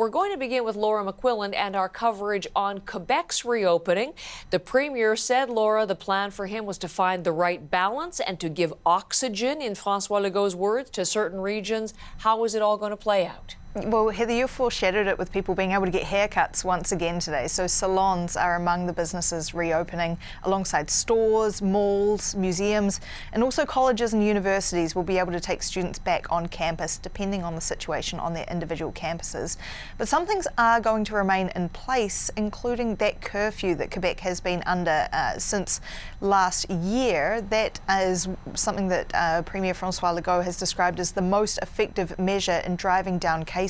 We're going to begin with Laura McQuillan and our coverage on Quebec's reopening. The Premier said, Laura, the plan for him was to find the right balance and to give oxygen, in François Legault's words, to certain regions. How is it all going to play out? Well, Heather, you foreshadowed it with people being able to get haircuts once again today. So salons are among the businesses reopening alongside stores, malls, museums, and also colleges and universities will be able to take students back on campus depending on the situation on their individual campuses. But some things are going to remain in place, including that curfew that Quebec has been under since last year. That is something that Premier François Legault has described as the most effective measure in driving down cases.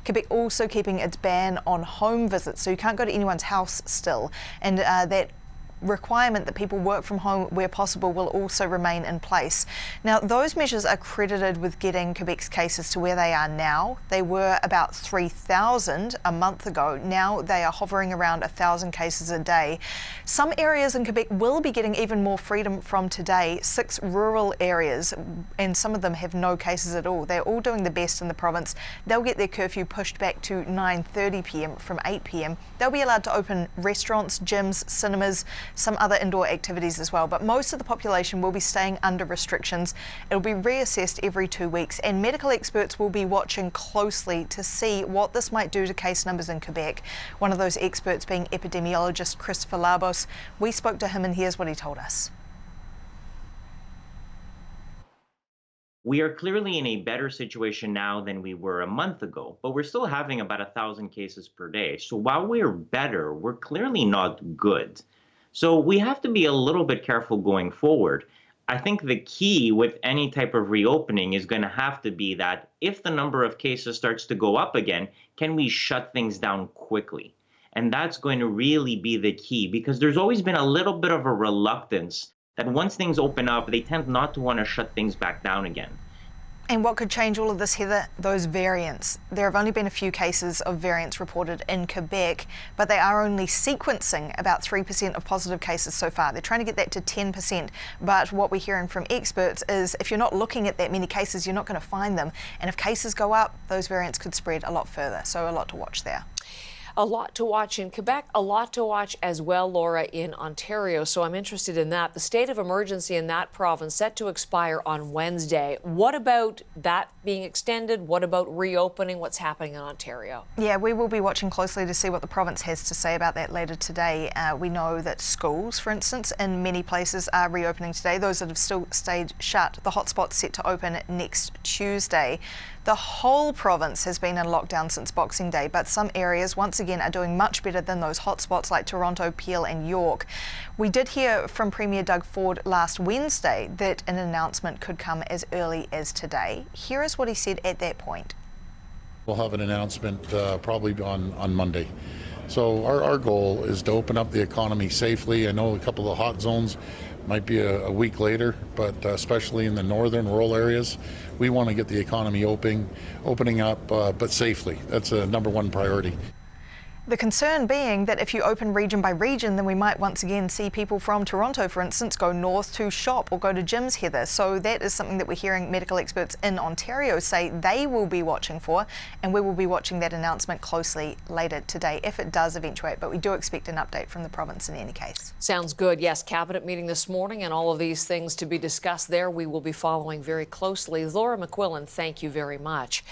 Quebec also keeping its ban on home visits, so you can't go to anyone's house still, and that requirement that people work from home where possible will also remain in place. Now, those measures are credited with getting Quebec's cases to where they are now. They were about 3,000 a month ago. Now they are hovering around 1,000 cases a day. Some areas in Quebec will be getting even more freedom from today. 6 rural areas, and some of them have no cases at all. They're all doing the best in the province. They'll get their curfew pushed back to 9:30 p.m. from 8 p.m. They'll be allowed to open restaurants, gyms, cinemas, some other indoor activities as well, but most of the population will be staying under restrictions. It'll be reassessed every 2 weeks, and medical experts will be watching closely to see what this might do to case numbers in Quebec. One of those experts being epidemiologist Christopher Labos. We spoke to him and here's what he told us. We are clearly in a better situation now than we were a month ago, but we're still having about 1,000 cases per day. So while we're better, we're clearly not good. So we have to be a little bit careful going forward. I think the key with any type of reopening is going to have to be that if the number of cases starts to go up again, can we shut things down quickly? And that's going to really be the key, because there's always been a little bit of a reluctance that once things open up, they tend not to want to shut things back down again. And what could change all of this, Heather? Those variants. There have only been a few cases of variants reported in Quebec, but they are only sequencing about 3% of positive cases so far. They're trying to get that to 10%, but what we're hearing from experts is if you're not looking at that many cases, you're not going to find them. And if cases go up, those variants could spread a lot further. So a lot to watch there. A lot to watch in Quebec, a lot to watch as well, Laura, in Ontario. So I'm interested in that. The state of emergency in that province set to expire on Wednesday. What about that being extended? What about reopening? What's happening in Ontario? Yeah, we will be watching closely to see what the province has to say about that later today. We know that schools, for instance, in many places are reopening today. Those that have still stayed shut, the hotspot's set to open next Tuesday. The whole province has been in lockdown since Boxing Day, but some areas, once again, are doing much better than those hotspots like Toronto, Peel and York. We did hear from Premier Doug Ford last Wednesday that an announcement could come as early as today. Here is what he said at that point. We'll have an announcement probably on Monday. So our goal is to open up the economy safely. I know a couple of hot zones might be a week later, but especially in the northern rural areas, we want to get the economy opening up, but safely. That's a number one priority. The concern being that if you open region by region, then we might once again see people from Toronto, for instance, go north to shop or go to gyms, Heather. So that is something that we're hearing medical experts in Ontario say they will be watching for, and we will be watching that announcement closely later today if it does eventuate. But we do expect an update from the province in any case. Sounds good. Yes, cabinet meeting this morning and all of these things to be discussed there. We will be following very closely. Laura McQuillan, thank you very much.